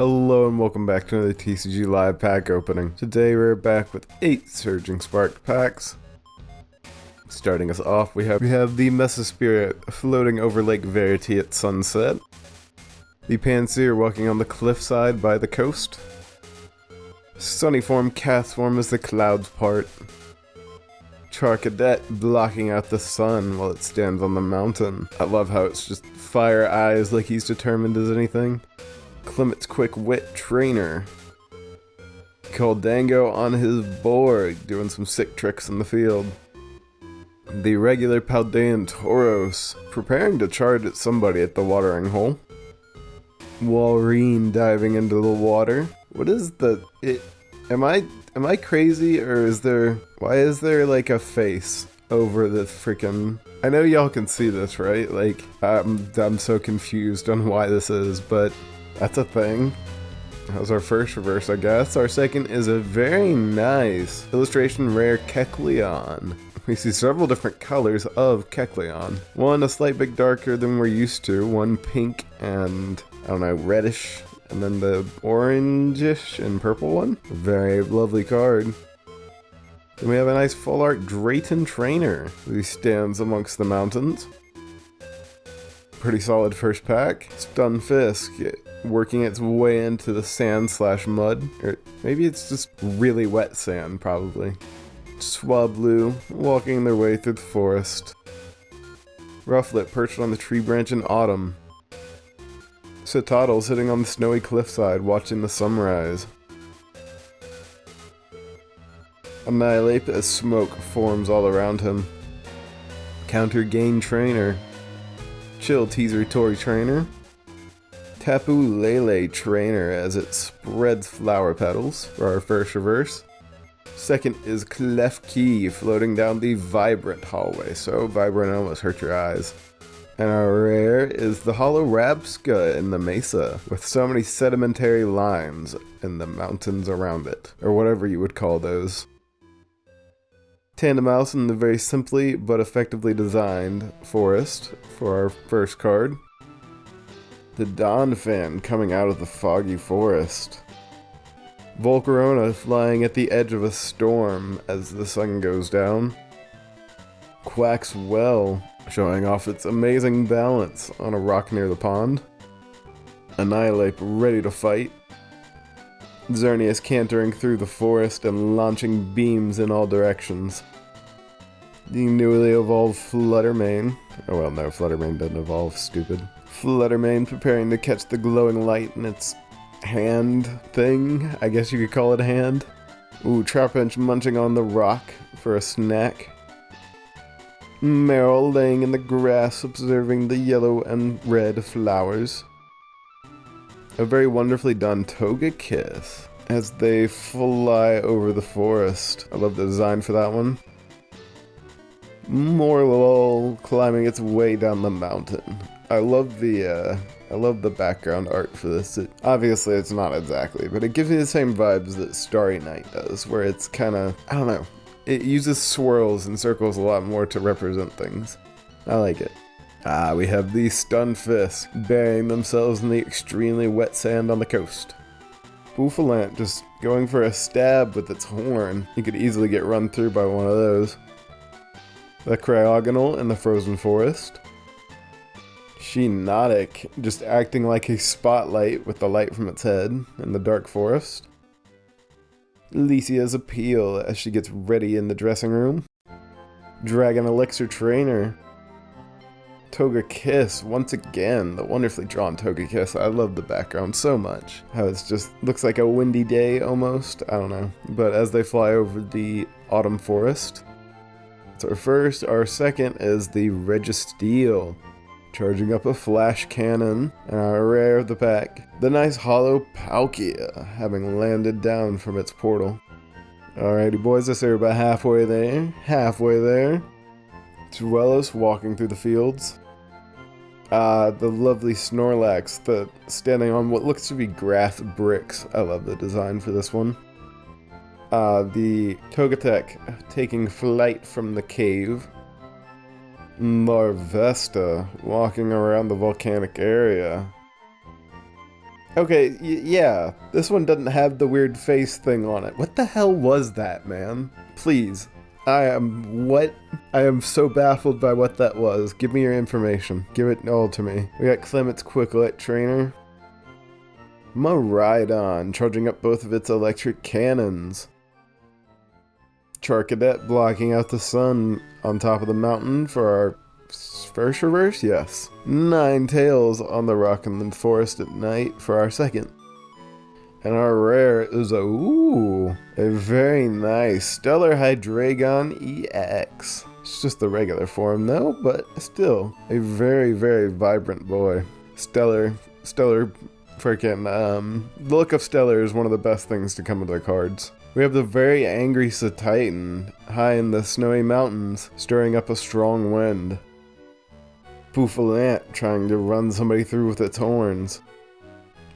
Hello and welcome back to another TCG live pack opening. Today we're back with 8 Surging Spark packs. Starting us off, we have the Mesospirit floating over Lake Verity at sunset. The Panseer walking on the cliffside by the coast. Sunnyform Castform as the clouds part. Charcadet blocking out the sun while it stands on the mountain. I love how it's just fire eyes like he's determined as anything. Clement's Quick Wit Trainer. Coldango on his board, doing some sick tricks in the field. The regular Paldean Tauros, preparing to charge at somebody at the watering hole. Walrein diving into the water. What is am I crazy, or why is there like a face over the freaking... I know y'all can see this, right? Like, I'm so confused on why this is, but that's a thing. That was our first reverse, I guess. Our second is a very nice illustration rare Kecleon. We see several different colors of Kecleon. One a slight bit darker than we're used to, one pink and, I don't know, reddish, and then the orangish and purple one. A very lovely card. Then we have a nice full art Drayton Trainer, who stands amongst the mountains. Pretty solid first pack. Stunfisk, working its way into the sand/mud, or maybe it's just really wet sand, probably. Swablu, walking their way through the forest. Rufflet, perched on the tree branch in autumn. Citadel, sitting on the snowy cliffside, watching the sunrise. Annihilate as smoke forms all around him. Counter Gain Trainer. Chill Teaser Tory Trainer. Tapu Lele Trainer as it spreads flower petals for our first reverse. Second is Klefki floating down the vibrant hallway, so vibrant almost hurt your eyes. And our rare is the Hollow Rabska in the Mesa, with so many sedimentary lines in the mountains around it, or whatever you would call those. Tandemaus in the very simply but effectively designed forest for our first card. The Donphan coming out of the foggy forest. Volcarona flying at the edge of a storm as the sun goes down. Quack's Well showing off its amazing balance on a rock near the pond. Annihilate ready to fight. Xerneas cantering through the forest and launching beams in all directions. The newly evolved Fluttermane. Oh well, no, Fluttermane doesn't evolve, stupid. Fluttermane preparing to catch the glowing light in its hand thing. I guess you could call it a hand. Ooh, Trapinch munching on the rock for a snack. Meryl laying in the grass observing the yellow and red flowers. A very wonderfully done Togekiss as they fly over the forest. I love the design for that one. Morlul climbing its way down the mountain. I love the background art for this. Obviously it's not exactly, but it gives me the same vibes that Starry Night does, where it's kind of, I don't know, it uses swirls and circles a lot more to represent things. I like it. We have the Stunfisk burying themselves in the extremely wet sand on the coast. Bouffalant just going for a stab with its horn. You could easily get run through by one of those. The Cryogonal in the frozen forest. Shinotic just acting like a spotlight with the light from its head in the dark forest. Lisia's Appeal as she gets ready in the dressing room. Dragon Elixir Trainer. Togekiss, once again, the wonderfully drawn Togekiss. I love the background so much. How it's just looks like a windy day almost. I don't know. But as they fly over the autumn forest. That's our first. Our second is the Registeel. Charging up a flash cannon. And our rare of the pack, the nice hollow Palkia, having landed down from its portal. Alrighty boys, I say we're about halfway there. Dwellos walking through the fields. The lovely Snorlax standing on what looks to be grass bricks. I love the design for this one. The Togetic taking flight from the cave. Larvesta walking around the volcanic area. Okay, yeah. This one doesn't have the weird face thing on it. What the hell was that, man? Please. I am so baffled by what that was. Give me your information. Give it all to me. We got Clement's Quicklet Trainer. Miraidon, charging up both of its electric cannons. Charcadet blocking out the sun on top of the mountain for our first reverse? Yes. Ninetales on the rock in the forest at night for our second. And our rare is a very nice Stellar Hydreigon EX. It's just the regular form though, but still a very, very vibrant boy. Stellar freaking, the look of Stellar is one of the best things to come with our cards. We have the very angry Satitan high in the snowy mountains, stirring up a strong wind. Pouffalant trying to run somebody through with its horns.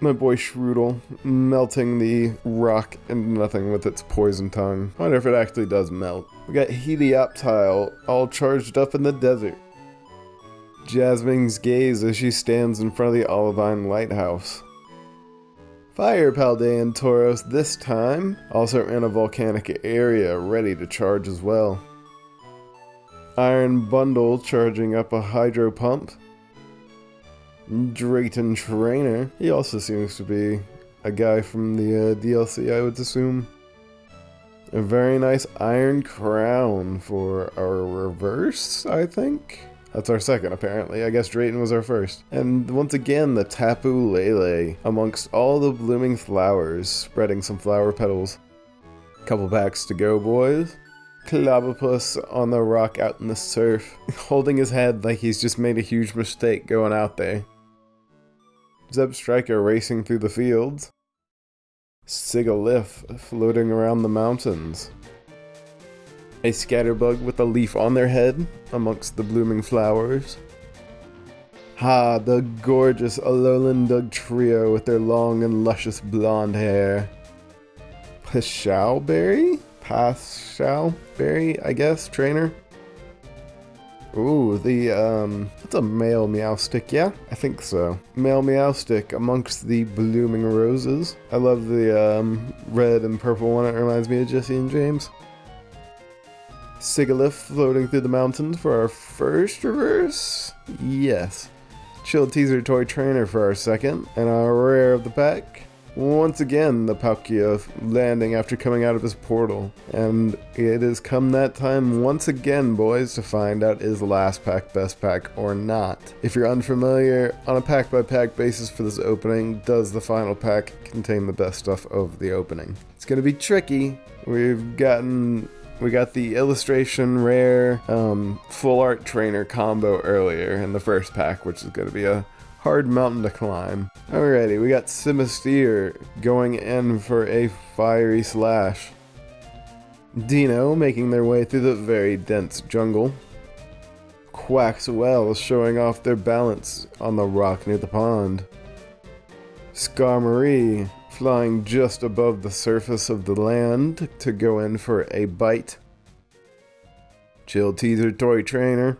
My boy Shroodle melting the rock into nothing with its poison tongue. I wonder if it actually does melt. We got Helioptile all charged up in the desert. Jasmine's gaze as she stands in front of the Olivine Lighthouse. Fire Paldean Tauros this time, also in a volcanic area, ready to charge as well. Iron Bundle charging up a hydro pump. Drayton Trainer, he also seems to be a guy from the DLC, I would assume. A very nice Iron Crown for our reverse, I think? That's our second, apparently. I guess Drayton was our first. And once again, the Tapu Lele amongst all the blooming flowers, spreading some flower petals. Couple packs to go, boys. Clobbopus on the rock out in the surf, holding his head like he's just made a huge mistake going out there. Zeb Striker racing through the fields. Sigalith floating around the mountains. A Scatterbug with a leaf on their head amongst the blooming flowers. Ha, the gorgeous Alolan Dugtrio with their long and luscious blonde hair. Pashowberry, I guess, trainer. Ooh, that's a male Meowstic, yeah? I think so. Male Meowstic amongst the blooming roses. I love the red and purple one, it reminds me of Jesse and James. Sigalith floating through the mountains for our first reverse? Yes. Chill Teaser Toy Trainer for our second, and our rare of the pack. Once again, the Palkia landing after coming out of his portal. And it has come that time once again, boys, to find out is last pack best pack or not. If you're unfamiliar, on a pack by pack basis for this opening, does the final pack contain the best stuff of the opening? It's gonna be tricky. We got the illustration rare full art trainer combo earlier in the first pack, which is gonna be a hard mountain to climb. Alrighty, we got Simisteer going in for a fiery slash. Dino making their way through the very dense jungle. Quaxwell showing off their balance on the rock near the pond. Skarmory flying just above the surface of the land to go in for a bite. Chill Teaser Toy Trainer.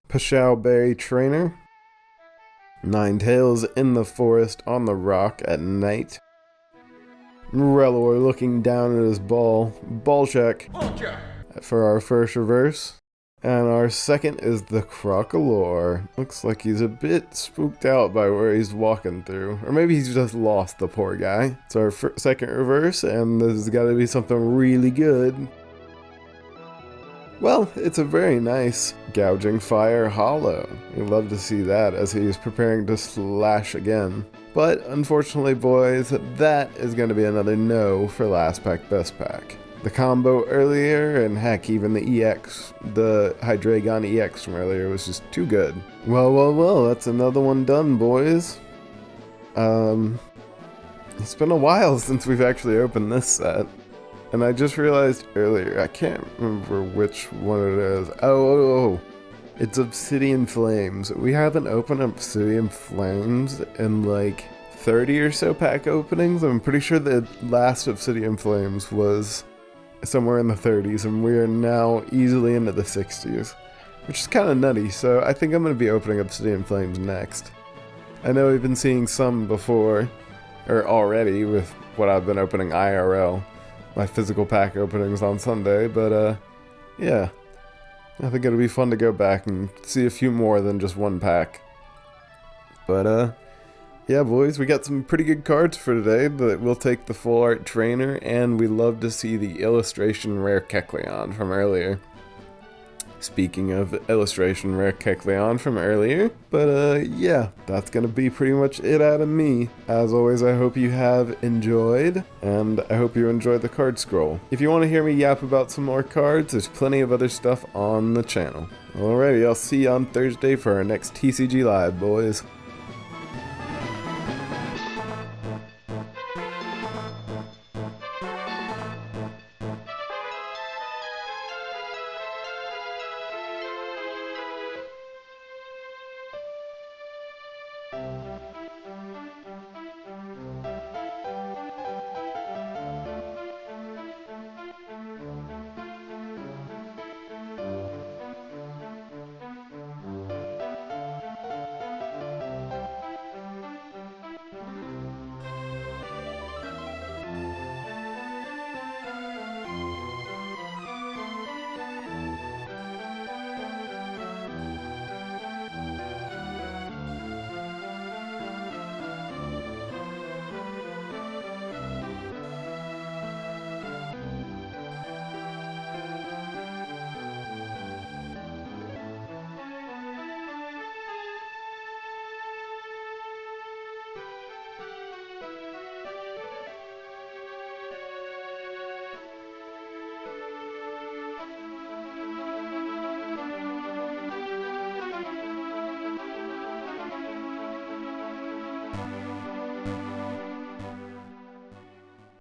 Pashowberry Trainer. Ninetales in the forest on the rock at night. Rellor looking down at his ball. Ball check for our first reverse. And our second is the Crocalor. Looks like he's a bit spooked out by where he's walking through. Or maybe he's just lost, the poor guy. It's our second reverse, and this has got to be something really good. Well, it's a very nice Gouging Fire Hollow. We love to see that as he's preparing to slash again. But unfortunately, boys, that is going to be another no for last pack best pack. The combo earlier, and heck, even the EX, the Hydreigon EX from earlier was just too good. Well, that's another one done, boys. It's been a while since we've actually opened this set. And I just realized earlier, I can't remember which one it is. Oh, it's Obsidian Flames. We haven't opened Obsidian Flames in like 30 or so pack openings. I'm pretty sure the last Obsidian Flames was somewhere in the 30s, and we are now easily into the 60s, which is kind of nutty, so I think I'm going to be opening Obsidian Flames next. I know we've been seeing some before, or already, with what I've been opening IRL, my physical pack openings on Sunday, but yeah. I think it'll be fun to go back and see a few more than just one pack. But yeah, boys, we got some pretty good cards for today, but we'll take the full art trainer, and we love to see the illustration rare Kecleon from earlier. Speaking of illustration rare Kecleon from earlier, but yeah, that's gonna be pretty much it out of me. As always, I hope you have enjoyed, and I hope you enjoyed the card scroll. If you want to hear me yap about some more cards, there's plenty of other stuff on the channel. Alrighty, I'll see you on Thursday for our next TCG Live, boys.